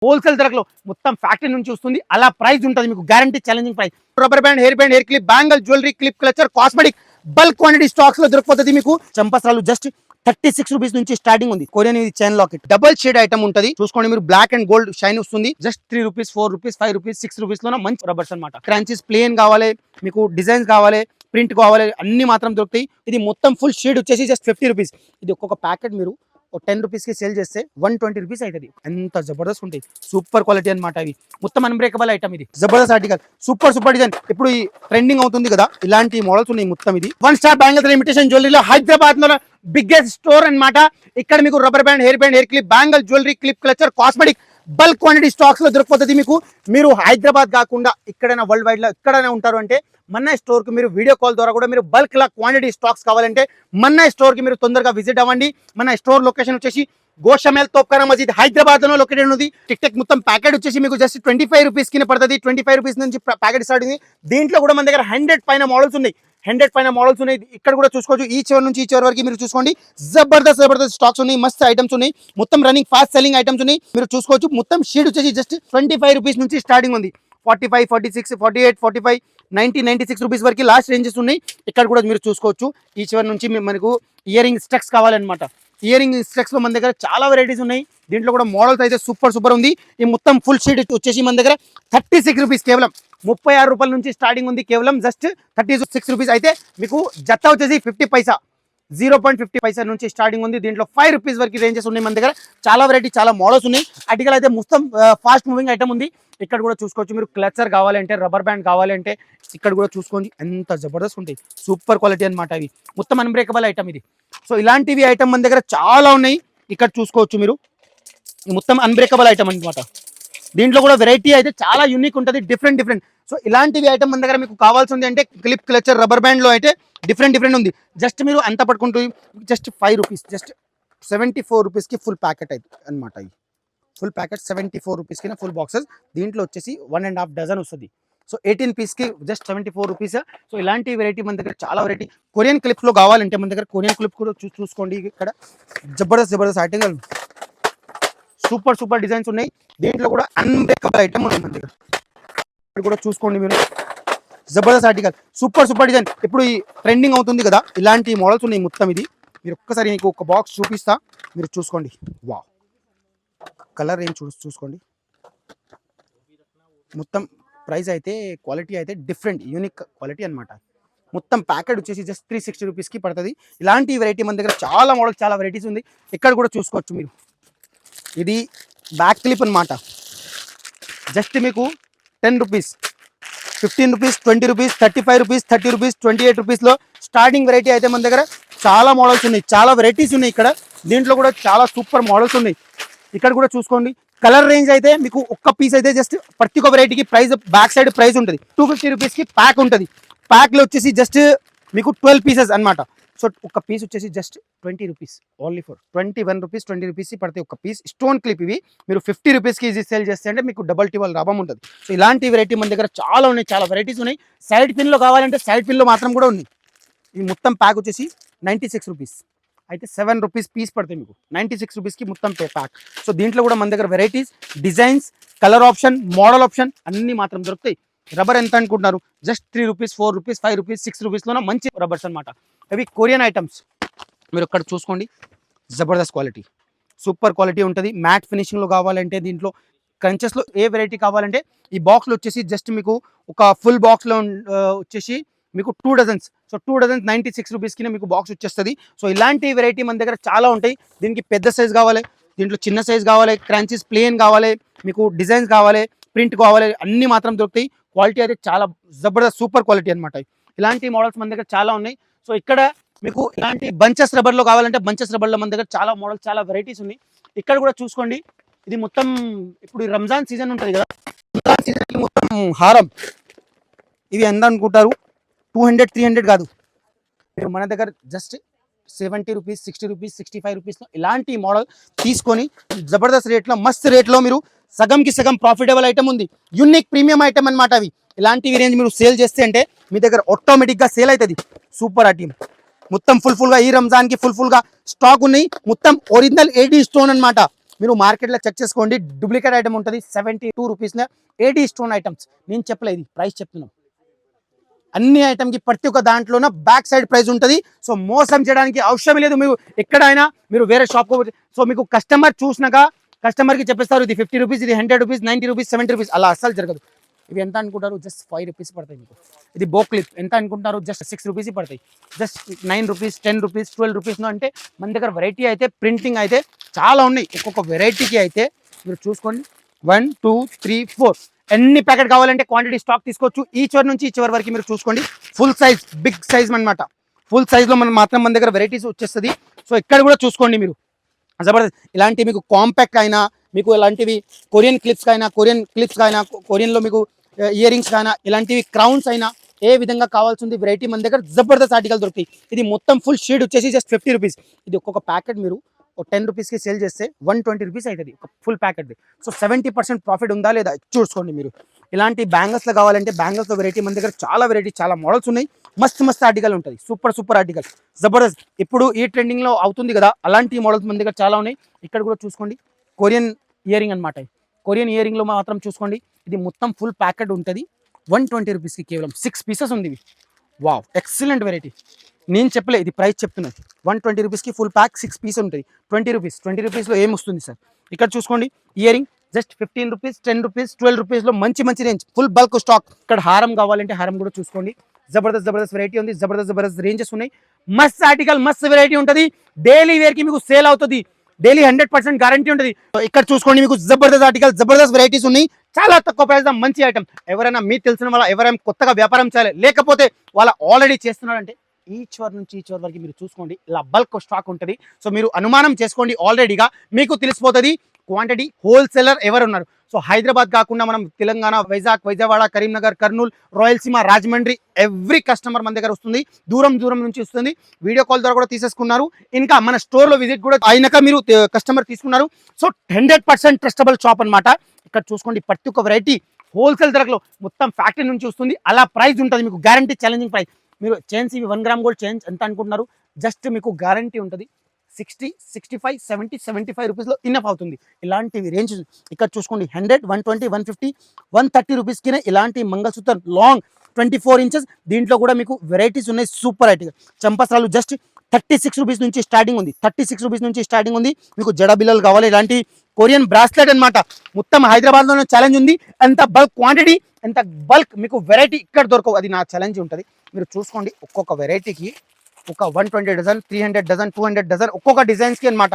Wholesale ధరలో మొత్తం factory నుంచి వస్తుంది. అలా ప్రైస్ ఉంటుంది మీకు, guarantee challenging price. Rubber band, hair clip, bangle, jewellery, clip, clutcher, cosmetic bulk quantity stocks లో దొరికిపోతుంది మీకు. చంపసరాలు జస్ట్ 36 రూపీస్ నుంచి స్టార్టింగ్ ఉంది. కొరియన్ ఇది chain locket, double shade item ఉంటుంది. చూసుకోండి మీరు, బ్లాక్ అండ్ గోల్డ్ షైన్ వస్తుంది. Just 3 rupees, 4 rupees, 5 rupees, 6 rupees లో మంచి రబ్బర్స్ అనమాట. క్రాంచెస్ ప్లేన్ కావాలి మీకు, డిజైన్స్ కావాలి, ప్రింట్ కావాలి, అన్ని మాత్రం దొరుకుతాయి. ఇది మొత్తం ఫుల్ షేడ్ వచ్చేసి జస్ట్ 50 రూపీస్. ఇది ఒక్కొక్క ప్యాకెట్ మీరు 10 రూపీస్ కి సేల్ చేస్తే 120 రూపీస్ అవుతుంది. ఎంత జబర్దస్త్ ఉంటాయి, సూపర్ క్వాలిటీ అనమాట. ఇవి మొత్తం అన్బ్రేకబుల్ ఐటమ్, ఇది జబర్దస్త్ ఆర్టికల్, సూపర్ డిజైన్. ఇప్పుడు ఈ ట్రెండింగ్ అవుతుంది కదా, ఇలాంటి మోడల్స్ ఉన్నాయి మొత్తం. ఇది 1 స్టార్ బ్యాంగిల్ ఇమిటేషన్ జ్యువెలరీలో హైదరాబాద్ లో బిగ్గెస్ట్ స్టోర్ అనమాట. ఇక్కడ మీకు rubber band, hair clip, bangle, jewellery, clip, clutcher, cosmetic bulk quantity stocks లో దొరికిపోతుంది మీకు. మీరు హైదరాబాద్ కాకుండా ఎక్కడైనా వరల్డ్ వైడ్ లో ఎక్కడైనా ఉంటారు అంటే మన్నా స్టోర్ కి మీరు వీడియో కాల్ ద్వారా కూడా మీరు బల్క్ లా క్వాంటిటీ స్టాక్స్ కావాలంటే మన్నా స్టోర్ కి మీరు తొందరగా విజిట్ అవ్వండి. మన స్టోర్ లొకేషన్ వచ్చేసి గోషమేల్ తోప్ఖానా మసీద్, హైదరాబాద్ లో లొకేటెడ్ ఉంది. టిక్ మొత్తం ప్యాకెట్ వచ్చేసి మీకు జస్ట్ 25 రూపీస్ కి పడుతుంది. 25 రూపీస్ నుంచి ప్యాకెట్ స్టార్ట్ అయింది. దీంట్లో కూడా మన దగ్గర 100 పైన మోడల్స్ ఉన్నాయి. 100 పైన మోడల్స్ ఉన్నాయి. ఇక్కడ కూడా చూసుకోవచ్చు, ఈ చివరి నుంచి ఈ చివరి వరకు మీరు చూసుకోండి. జబర్దస్త్ స్టాక్స్ ఉన్నాయి, మస్త్ ఐటమ్స్ ఉన్నాయి. మొత్తం రన్నింగ్ ఫాస్ట్ సెల్లింగ్ ఐటమ్స్ ఉన్నాయి. మీరు చూసుకోవచ్చు, మొత్తం షీట్ వచ్చేసి జస్ట్ 25 రూపీస్ నుంచి స్టార్టింగ్ ఉంది. 45, 46, 48, 45, 90, 96 రూపీస్ వరకు లాస్ట్ రేంజెస్ ఉన్నాయి. ఇక్కడ కూడా మీరు చూసుకోవచ్చు, ఈ చివరి నుంచి మనకు ఇయర్ రింగ్ స్టక్స్ కావాలన్నమాట. ఇయర్ రింగ్ స్టక్స్ లో మన దగ్గర చాలా వెరైటీస్ ఉన్నాయి. దీంట్లో కూడా మోడల్స్ అయితే సూపర్ ఉంది. ఈ మొత్తం ఫుల్ షీట్ వచ్చేసి మన దగ్గర 36 రూపీస్, కేవలం 36 రూపాయల నుంచి స్టార్టింగ్ ఉంది. కేవలం జస్ట్ 36 రూపీస్. అయితే మీకు జత్తా వచ్చేసి 50 పైసా, 0.50 పైసా నుంచి స్టార్టింగ్ ఉంది. దీంట్లో 5 రూపీస్ వరకు రేంజెస్ ఉన్నాయి మన దగ్గర. చాలా వెరైటీ, చాలా మోడల్స్ ఉన్నాయి. ఆర్టికల్ అయితే మొత్తం ఫాస్ట్ మూవింగ్ ఐటమ్ ఉంది. ఇక్కడ కూడా చూసుకోవచ్చు మీరు, క్లచర్ కావాలంటే, రబ్బర్ బ్యాండ్ కావాలంటే ఇక్కడ కూడా చూసుకోండి. ఎంత జబర్దస్త్ ఉంటాయి, సూపర్ క్వాలిటీ అనమాట. ఇవి మొత్తం అన్బ్రేకబుల్ ఐటమ్ ఇది. సో ఇలాంటివి ఐటమ్ మన దగ్గర చాలా ఉన్నాయి. ఇక్కడ చూసుకోవచ్చు మీరు, మొత్తం అన్బ్రేకబుల్ ఐటమ్ అనమాట. దీంట్లో కూడా వెరైటీ అయితే చాలా యూనిక్ ఉంటుంది, డిఫరెంట్. సో ఇలాంటివి ఐటమ్ మన దగ్గర మీకు కావాల్సింది అంటే క్లిప్, క్లచర్, రబ్బర్ బ్యాండ్ లో అయితే డిఫరెంట్ ఉంది. జస్ట్ మీరు అంత పట్టుకుంటూ జస్ట్ 5 రూపీస్, జస్ట్ 74 రూపీస్ కి ఫుల్ ప్యాకెట్ అయితే అనమాట. ఇది ఫుల్ ప్యాకెట్ 74 రూపీస్ కి ఫుల్ బాక్సెస్. దీంట్లో వచ్చేసి 1.5 డజన్ వస్తుంది. సో 18 పీస్ కి జస్ట్ 74 రూపీస్. సో ఇలాంటి వెరైటీ మన దగ్గర చాలా వెరైటీ. కొరియన్ క్లిప్స్ లో కావాలంటే మన దగ్గర కొరియన్ క్లిప్ కూడా చూసుకోండి. ఇక్కడ జబర్దస్త్ ఆర్టికల్, సూపర్ డిజైన్స్ ఉన్నాయి. దీంట్లో కూడా అన్బ్రేకబుల్ ఐటమ్ ఉంది మన దగ్గర. ఇక్కడ కూడా చూసుకోండి మీరు, జబర్దస్త్ ఆర్టికల్, సూపర్ డిజైన్. ఇప్పుడు ఈ ట్రెండింగ్ అవుతుంది కదా, ఇలాంటి మోడల్స్ ఉన్నాయి మొత్తం. ఇది మీరు ఒక్కసారి మీకు ఒక బాక్స్ చూపిస్తా, మీరు చూసుకోండి. వావ్, కలర్ ఏం చూసుకోండి. మొత్తం ప్రైస్ అయితే, క్వాలిటీ అయితే డిఫరెంట్, యూనిక్ క్వాలిటీ అనమాట. మొత్తం ప్యాకెట్ వచ్చేసి జస్ట్ 360 రూపీస్కి పడుతుంది. ఇలాంటి వెరైటీ మన దగ్గర చాలా మోడల్, చాలా వెరైటీస్ ఉంది. ఇక్కడ కూడా చూసుకోవచ్చు మీరు. ఇది బ్యాక్ క్లిప్ అనమాట. జస్ట్ మీకు 10 rupees, 15 rupees, 20 rupees, 35 rupees, 30 rupees, 28 రూపీస్లో స్టార్టింగ్ వెరైటీ అయితే మన దగ్గర చాలా మోడల్స్ ఉన్నాయి, చాలా వెరైటీస్ ఉన్నాయి ఇక్కడ. దీంట్లో కూడా చాలా సూపర్ మోడల్స్ ఉన్నాయి. ఇక్కడ కూడా చూసుకోండి. కలర్ రేంజ్ అయితే మీకు ఒక్క పీస్ అయితే జస్ట్ ప్రతి ఒక్క వెరైటీకి ప్రైస్, బ్యాక్ సైడ్ ప్రైస్ ఉంటుంది. 250 రూపీస్కి ప్యాక్ ఉంటుంది. ప్యాక్లో వచ్చేసి జస్ట్ మీకు 12 పీసెస్ అనమాట. సో ఒక పీస్ వచ్చేసి just 20 rupees, only for 21 rupees, 20 rupees పడితే ఒక పీస్. స్టోన్ క్లిప్ ఇవి మీరు 50 రూపీస్కి ఈజీ సేల్ చేస్తే అంటే మీకు డబల్ టిబల్ లాభం ఉంటుంది. సో ఇలాంటి వెరైటీ మన దగ్గర చాలా ఉన్నాయి, చాలా వెరైటీస్ ఉన్నాయి. సైడ్ పిన్లో కావాలంటే సైడ్ పిన్లో మాత్రం కూడా ఉన్నాయి. ఈ మొత్తం ప్యాక్ వచ్చేసి 96 రూపీస్. అయితే 7 రూపీస్ పీస్ పడతాయి మీకు, 96 రూపీస్కి మొత్తం ప్యాక్. సో దీంట్లో కూడా మన దగ్గర varieties, designs, colour option, model option అన్నీ మాత్రం దొరుకుతాయి. రబ్బర్ ఎంత అనుకుంటున్నారు? జస్ట్ 3 రూపీస్, 4 రూపీస్, 5 రూపీస్, 6 రూపీస్లోనే మంచి రబ్బర్స్ అనమాట. అవి కొరియన్ ఐటమ్స్. మీరు ఇక్కడ చూసుకోండి, జబర్దస్త్ క్వాలిటీ, సూపర్ క్వాలిటీ ఉంటుంది. మ్యాట్ ఫినిషింగ్లో కావాలంటే, దీంట్లో క్రంచెస్లో ఏ వెరైటీ కావాలంటే ఈ బాక్స్లో వచ్చేసి జస్ట్ మీకు ఒక ఫుల్ బాక్స్లో వచ్చేసి మీకు 2 డజన్స్. సో 2 డజన్స్ 96 రూపీస్కి మీకు బాక్స్ వచ్చేస్తుంది. సో ఇలాంటి వెరైటీ మన దగ్గర చాలా ఉంటాయి. దీనికి పెద్ద సైజ్ కావాలి, దీంట్లో చిన్న సైజ్ కావాలి, క్రంచెస్ ప్లేన్ కావాలి, మీకు డిజైన్స్ కావాలి, ప్రింట్ కావాలి, అన్నీ మాత్రం దొరుకుతాయి. క్వాలిటీ అయితే చాలా జబర్దస్త్, సూపర్ క్వాలిటీ అనమాట. ఇలాంటి మోడల్స్ మన దగ్గర చాలా ఉన్నాయి. సో ఇక్కడ మీకు ఇలాంటి బంచెస్ రబ్బర్లో కావాలంటే బంచెస్ రబ్బర్లో మన దగ్గర చాలా మోడల్స్, చాలా వెరైటీస్ ఉన్నాయి. ఇక్కడ కూడా చూసుకోండి. ఇది మొత్తం ఇప్పుడు రంజాన్ సీజన్ ఉంటుంది కదా, రంజాన్ సీజన్కి మొత్తం హారం. ఇవి ఎంత అనుకుంటారు? 200, 300 కాదు. మీరు మన దగ్గర జస్ట్ 70 రూపీస్, 60 రూపీస్, 65 రూపీస్లో ఇలాంటి మోడల్ తీసుకొని జబర్దస్త్ రేట్లో, మస్త్ రేట్లో మీరు సగంకి సగం ప్రాఫిటబుల్ ఐటమ్ ఉంది. యూనిక్ ప్రీమియం ఐటమ్ అనమాట. అవి ఇలాంటివి రేంజ్ మీరు సేల్ చేస్తే అంటే మీ దగ్గర ఆటోమేటిక్గా సేల్ అవుతుంది. సూపర్ ఐటమ్, మొత్తం ఫుల్గా ఈ రంజాన్కి ఫుల్గా స్టాక్ ఉన్నాయి. మొత్తం ఒరిజినల్ 18 స్టోన్ అనమాట. మీరు మార్కెట్లో చెక్ చేసుకోండి, డూప్లికేట్ ఐటమ్ ఉంటుంది 72 రూపీస్లో 80 స్టోన్ ఐటమ్స్. నేను చెప్పలేదు, ప్రైస్ చెప్తున్నాం. అన్ని ఐటమ్కి ప్రతి ఒక్క దాంట్లోన బ్యాక్ సైడ్ ప్రైస్ ఉంటుంది. సో మోసం చేయడానికి అవసరం లేదు. మీరు ఎక్కడైనా మీరు వేరే షాప్ సో మీకు కస్టమర్ చూసినాక కస్టమర్కి చెప్పేస్తారు ఇది 50 రూపీస్, ఇది 100 రూపీస్, 90 రూపీస్, 70 రూపీస్, అలా అస్సలు జరగదు. ఇవి ఎంత అనుకుంటారు? జస్ట్ 5 రూపీస్ పడతాయి మీకు. ఇది బో క్లిప్ ఎంత అనుకుంటారు? జస్ట్ 6 రూపీస్ పడతాయి. జస్ట్ 9 రూపీస్, 10 రూపీస్, 12 రూపీస్లో. అంటే మన దగ్గర వెరైటీ అయితే ప్రింటింగ్ అయితే చాలా ఉన్నాయి. ఒక్కొక్క వెరైటీకి అయితే మీరు చూసుకోండి 1 2 3 4 ఎన్ని ప్యాకెట్ కావాలంటే క్వాంటిటీ స్టాక్ తీసుకోవచ్చు. ఈ చివరి నుంచి ఈ చివరి వరకు మీరు చూసుకోండి. ఫుల్ సైజ్, బిగ్ సైజ్ అనమాట. ఫుల్ సైజ్లో మాత్రం మన దగ్గర వెరైటీస్ వచ్చేస్తుంది. సో ఇక్కడ కూడా చూసుకోండి మీరు. జబర్దస్త్ ఇలాంటి మీకు కాంపాక్ట్ అయినా, మీకు ఇలాంటివి కొరియన్ క్లిప్స్ అయినా, కొరియన్లో మీకు ఇయర్ రింగ్స్ అయినా, ఇలాంటివి క్రౌన్స్ అయినా ఏ విధంగా కావాల్సింది వెరైటీ మన దగ్గర జబర్దస్త్ ఆర్టికల్ దొరుకుతాయి. ఇది మొత్తం ఫుల్ షీట్ వచ్చేసి జస్ట్ 50 రూపీస్. ఇది ఒక్కొక్క ప్యాకెట్ మీరు 10 రూపీస్కి సేల్ చేస్తే 120 రూపీస్ అవుతుంది ఒక ఫుల్ ప్యాకెట్ది. సో 70% ప్రాఫిట్ ఉందా లేదా చూసుకోండి మీరు. ఇలాంటి బ్యాంగిల్స్లో కావాలంటే బ్యాంగిల్స్లో వెరైటీ మన దగ్గర చాలా వెరైటీ, చాలా మోడల్స్ ఉన్నాయి. మస్తు ఆర్టికల్ ఉంటుంది, సూపర్ ఆర్టికల్ జబర్దస్త్. ఇప్పుడు ఈ ట్రెండింగ్లో అవుతుంది కదా, అలాంటి మోడల్స్ మన దగ్గర చాలా ఉన్నాయి. ఇక్కడ కూడా చూసుకోండి కొరియన్ ఇయర్ రింగ్ అనమాట. కొరియన్ ఇయర్ రింగ్లో మాత్రం చూసుకోండి ఇది మొత్తం ఫుల్ ప్యాకెట్ ఉంటుంది 120 రూపీస్కి కేవలం 6 పీసెస్ ఉంది. Wow, excellent variety. నేను చెప్పలే, ఇది ప్రైస్ చెప్తున్నది. 120 రూపీస్కి ఫుల్ ప్యాక్ 6 పీస్ ఉంటుంది. 20 రూపీస్లో ఏం వస్తుంది సార్? ఇక్కడ చూసుకోండి ear ring just 15 rupees, 10 rupees, 12 రూపీస్లో మంచి రేంజ్, ఫుల్ బల్క్ స్టాక్. ఇక్కడ హారం కావాలంటే హారం కూడా చూసుకోండి. జబర్దస్త్ వెరైటీ ఉంది. జబర్దస్త్ రేంజెస్ ఉన్నాయి. మస్త్ ఆర్టికల్, మస్త్ వెరైటీ ఉంటుంది. డైలీ వేర్కి మీకు సేల్ అవుతుంది. డైలీ 100% గ్యారంటీ ఉంటుంది. ఇక్కడ చూసుకోండి మీకు జబర్దస్త్ ఆర్టికల్, జబర్దస్త్ వెరైటీస్ ఉన్నాయి. చాలా తక్కువ ప్రైస్, మంచి ఐటమ్. ఎవరైనా మీకు తెలిసిన వాళ్ళ ఎవరైనా కొత్తగా వ్యాపారం చేయాలి, లేకపోతే వాళ్ళ ఆల్రెడీ చేస్తున్నారంటే ఈ చివరి నుంచి ఈ చివరి వరకు మీరు చూసుకోండి. ఇలా బల్క్ స్టాక్ ఉంటుంది. సో మీరు అనుమానం చేసుకోండి, ఆల్రెడీగా మీకు తెలిసిపోతుంది క్వాంటిటీ. హోల్సేలర్ ఎవరు ఉన్నారు? సో హైదరాబాద్ కాకుండా మనం తెలంగాణ, వైజాగ్, విజయవాడ, కరీంనగర్, కర్నూలు, రాయలసీమ, రాజమండ్రి ఎవ్రీ కస్టమర్ మన దగ్గర వస్తుంది. దూరం నుంచి వస్తుంది. వీడియో కాల్ ద్వారా కూడా తీసేసుకున్నారు. ఇంకా మన స్టోర్లో విజిట్ కూడా అయినాక మీరు కస్టమర్ తీసుకున్నారు. సో 100% ట్రస్టబుల్ షాప్ అనమాట. ఇక్కడ చూసుకోండి ప్రతి ఒక్క వెరైటీ హోల్సేల్ ధరలో మొత్తం ఫ్యాక్టరీ నుంచి వస్తుంది. అలా ప్రైస్ ఉంటుంది మీకు, గ్యారంటీ ఛాలెంజింగ్ ప్రైస్. మీరు చైన్స్ ఇవి 1 గ్రామ్ గోల్డ్ చైన్స్ ఎంత అనుకుంటున్నారు? జస్ట్ మీకు గ్యారంటీ ఉంటుంది 60, 65, 70, 75 రూపీస్లో ఇన్నఫ్ అవుతుంది. ఇలాంటివి రేంజ్ ఇక్కడ చూసుకోండి 100, 120, 150, 130 రూపీస్కి ఇలాంటి మంగళసూత్రం లాంగ్ 24 ఇంచెస్. దీంట్లో కూడా మీకు వెరైటీస్ ఉన్నాయి. Super item. చంపస్రాలు జస్ట్ 36 రూపీస్ నుంచి స్టార్టింగ్ ఉంది. 36 రూపీస్ నుంచి స్టార్టింగ్ ఉంది. మీకు జడ బిల్లలు కావాలి, ఇలాంటి కొరియన్ బ్రాస్లెట్ అనమాట. మొత్తం హైదరాబాద్లోనే ఛాలెంజ్ ఉంది. ఎంత బల్క్ క్వాంటిటీ, ఎంత బల్క్ మీకు వెరైటీ ఇక్కడ దొరకవు, అది నా ఛాలెంజ్ ఉంటుంది. మీరు చూసుకోండి ఒక్కొక్క వెరైటీకి ఒక 120 డజన్, 300 డజన్, 200 డజన్, ఒక్కొక్క డిజైన్స్కి అనమాట.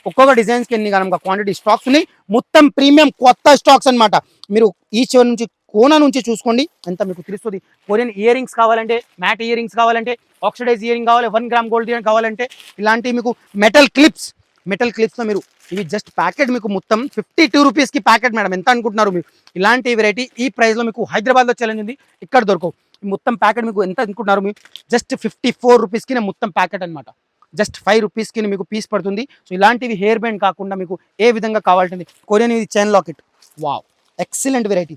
ఒక్కొక్క డిజైన్స్కి ఎన్ని కనుక క్వాంటిటీ స్టాక్స్ ఉన్నాయి. మొత్తం ప్రీమియం కొత్త స్టాక్స్ అనమాట. మీరు ఈ చివరి నుంచి కోనా నుంచి చూసుకోండి ఎంత మీకు తెలుస్తుంది. కొరియన్ ఇయర్ రింగ్స్ కావాలంటే, మ్యాట్ ఇయర్ రింగ్స్ కావాలంటే, ఆక్సిడైజ్ ఇయర్ రింగ్ కావాలి, 1 గ్రామ్ గోల్డ్ కావాలంటే, ఇలాంటి మీకు మెటల్ క్లిప్స్లో మీరు ఇవి జస్ట్ ప్యాకెట్ మీకు మొత్తం 52 రూపీస్కి ప్యాకెట్. మేడం ఎంత అనుకుంటున్నారు మీరు? ఇలాంటి వెరైటీ ఈ ప్రైస్లో మీకు హైదరాబాద్లో ఛాలెంజ్ ఉంది, ఇక్కడ దొరకవు. మొత్తం ప్యాకెట్ మీకు ఎంత అనుకుంటున్నారు? మీరు జస్ట్ 54 రూపీస్కి మొత్తం ప్యాకెట్ అనమాట. జస్ట్ 5 రూపీస్కి మీకు పీస్ పడుతుంది. సో ఇలాంటివి హెయిర్ బ్యాండ్ కాకుండా మీకు ఏ విధంగా కావాల్సింది కొరియన్ ఇది chain locket. Wow, excellent variety.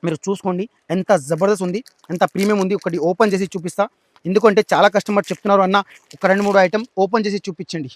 మీరు చూసుకోండి ఎంత జబర్దస్త్ ఉంది, ఎంత ప్రీమియం ఉంది. ఒకటి ఓపెన్ చేసి చూపిస్తా, ఎందుకంటే చాలా కస్టమర్ చెప్తున్నారు అన్న ఒక 2-3 ఐటమ్ ఓపెన్ చేసి చూపించండి.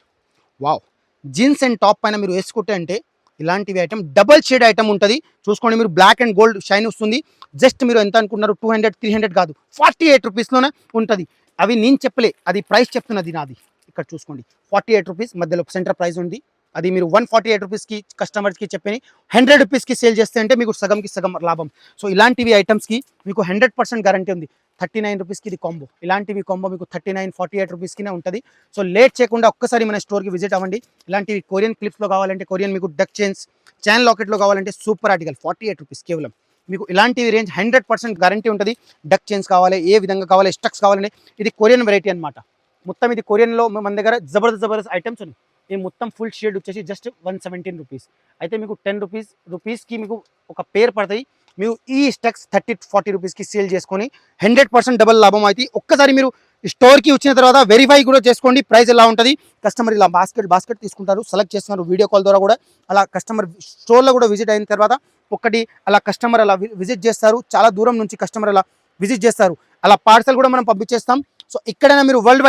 వావ్, జీన్స్ అండ్ టాప్ పైన మీరు వేసుకుంటే అంటే ఇలాంటివి ఐటమ్ డబల్ షేడ్ ఐటమ్ ఉంటుంది. చూసుకోండి మీరు బ్లాక్ అండ్ గోల్డ్ షైన్ వస్తుంది. జస్ట్ మీరు ఎంత అనుకుంటున్నారు? 200, 300 కాదు, 48 రూపీస్లోనే ఉంటుంది. అవి నేను చెప్పలే, అది ప్రైస్ చెప్తున్నది నాది. ఇక్కడ చూసుకోండి 48 రూపీస్ మధ్యలో సెంటర్ ప్రైస్ ఉంది. అది మీరు 148 రూపీస్కి కస్టమర్స్కి చెప్పి 100 రూపీస్కి సేల్ చేస్తే అంటే మీకు సగంకి సగం లాభం. సో ఇలాంటివి ఐటమ్స్కి మీకు 100% గ్యారంటీ ఉంది. 39 రూపీస్కి ఇది కాంబో. ఇలాంటివి కాంబో మీకు 39, 48 రూపీస్కినే ఉంటుంది. సో లేట్ చేయకుండా ఒక్కసారి మన స్టోర్కి విజిట్ అవ్వండి. ఇలాంటివి కొరియన్ క్లిప్స్లో కావాలంటే, కొరియన్ మీకు డక్ చైన్ లాకెట్లో కావాలంటే సూపర్ ఆర్టికల్ 48 రూపీస్ కేవలం. మీకు ఇలాంటివి రేంజ్ 100% గ్యారంటీ ఉంటుంది. డక్ చైన్స్ కావాలి, ఏ విధంగా కావాలి, స్టక్స్ కావాలంటే ఇది కొరియన్ వెరైటీ అనమాట. మొత్తం ఇది కొరియన్లో మన దగ్గర జబర్దస్త్ ఐటమ్స్ ఉన్నాయి. ఈ మొత్తం ఫుల్ షేడ్ వచ్చేసి జస్ట్ 117 రూపీస్. అయితే మీకు 10 రూపీస్కి మీకు ఒక పేర్ పడతాయి. మీరు ఈ స్టక్స్ 30-40 రూపీస్కి సేల్ చేసుకొని 100% డబల్ లాభం అవుతుంది. ఒక్కసారి మీరు స్టోర్కి వచ్చిన తర్వాత వెరిఫై కూడా చేసుకోండి ప్రైస్ ఎలా ఉంటుంది. కస్టమర్ ఇలా బాస్కెట్ తీసుకుంటారు, సెలెక్ట్ చేస్తున్నారు వీడియో కాల్ ద్వారా కూడా. అలా కస్టమర్ స్టోర్లో కూడా విజిట్ అయిన తర్వాత ఒకటి అలా కస్టమర్ అలా విజిట్ చేస్తారు. చాలా దూరం నుంచి కస్టమర్ అలా విజిట్ చేస్తారు. అలా పార్సల్ కూడా మనం పంపించేస్తాం. సో ఎక్కడైనా మీరు వరల్డ్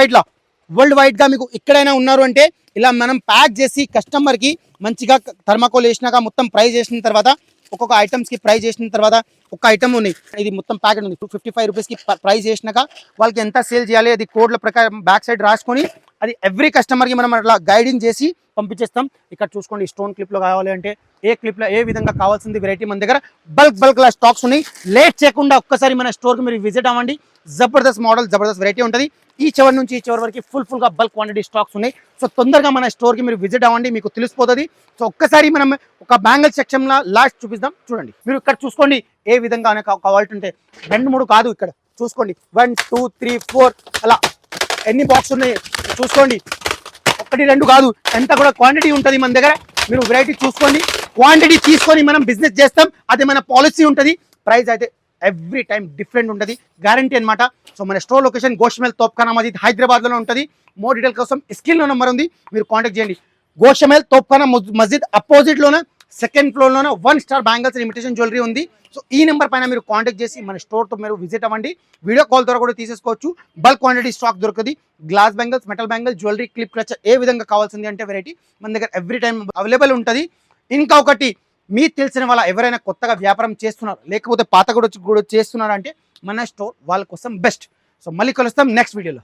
వైడ్గా మీకు ఎక్కడైనా ఉన్నారు అంటే ఇలా మనం ప్యాక్ చేసి కస్టమర్కి మంచిగా థర్మాకోల్ వేసినాక మొత్తం ప్రైస్ చేసిన తర్వాత ఒక్కొక్క ఐటమ్స్కి ప్రైస్ చేసిన తర్వాత ఒక ఐటమ్ ఉంది, ఇది మొత్తం ప్యాకెట్ ఉంది 255 రూపీస్కి ప్రైస్ చేసినాక వాళ్ళకి ఎంత సేల్ చేయాలి అది కోడ్ల ప్రకారం బ్యాక్ సైడ్ రాసుకొని అది ఎవ్రీ కస్టమర్కి మనం అట్లా గైడింగ్ చేసి పంపించేస్తాం. ఇక్కడ చూసుకోండి, స్టోన్ క్లిప్లో కావాలి అంటే ఏ క్లిప్లో ఏ విధంగా కావాల్సింది వెరైటీ మన దగ్గర బల్క్లా స్టాక్స్ ఉన్నాయి. లేట్ చేయకుండా ఒక్కసారి మన స్టోర్కి మీరు విజిట్ అవ్వండి. జబర్దస్త్ మోడల్, జబర్దస్త్ వెరైటీ ఉంటుంది. ఈ చివరి నుంచి ఈ చివరి వరకు ఫుల్గా బల్క్ క్వాంటిటీ స్టాక్స్ ఉన్నాయి. సో తొందరగా మన స్టోర్కి మీరు విజిట్ అవ్వండి, మీకు తెలిసిపోతుంది. సో ఒక్కసారి మనం ఒక బ్యాంగిల్ సెక్షన్లో లాస్ట్ చూపిద్దాం. చూడండి, మీరు ఇక్కడ చూసుకోండి ఏ విధంగా కావాల్సి ఉంటే 2-3 కాదు, ఇక్కడ చూసుకోండి 1 2 3 4 అలా ఎన్ని బాక్స్ ఉన్నాయి చూసుకోండి. 1 2 కాదు, ఎంత కూడా క్వాంటిటీ ఉంటుంది మన దగ్గర. మీరు వెరైటీ చూసుకోండి, క్వాంటిటీ తీసుకొని మనం బిజినెస్ చేస్తాం. అది మన పాలసీ ఉంటుంది. ప్రైస్ అయితే ఎవ్రీ టైం డిఫరెంట్ ఉంటుంది, గ్యారంటీ అనమాట. సో మన స్టోర్ లొకేషన్ గోషమేల్ తోప్ఖానా మస్జిద్ హైదరాబాద్లోనే ఉంటుంది. మోర్ డీటెయిల్ కోసం స్క్రీన్లో నెంబర్ ఉంది, మీరు కాంటాక్ట్ చేయండి. గోషమేల్ తోప్ఖానా మస్జిద్ అపోజిట్లోనే 2nd ఫ్లోర్లోనే 1 star bangles imitation jewellery ఉంది. సో ఈ నెంబర్ పైన మీరు కాంటాక్ట్ చేసి మన స్టోర్తో మీరు విజిట్ అవ్వండి. వీడియో కాల్ ద్వారా కూడా తీసేసుకోవచ్చు. బల్క్ క్వాంటిటీ స్టాక్ దొరుకుతుంది. Glass bangles, metal bangles, jewellery, clip clutch ఏ విధంగా కావాల్సింది అంటే వెరైటీ మన దగ్గర ఎవ్రీ టైం అవైలబుల్ ఉంటుంది. ఇంకా ఒకటి, మీకు తెలిసిన వాళ్ళ ఎవరైనా కొత్తగా వ్యాపారం చేస్తున్నారు లేకపోతే పాత కూడా చేస్తున్నారు అంటే మన స్టోర్ వాళ్ళ కోసం బెస్ట్. సో మళ్ళీ కలుస్తాం నెక్స్ట్ వీడియోలో.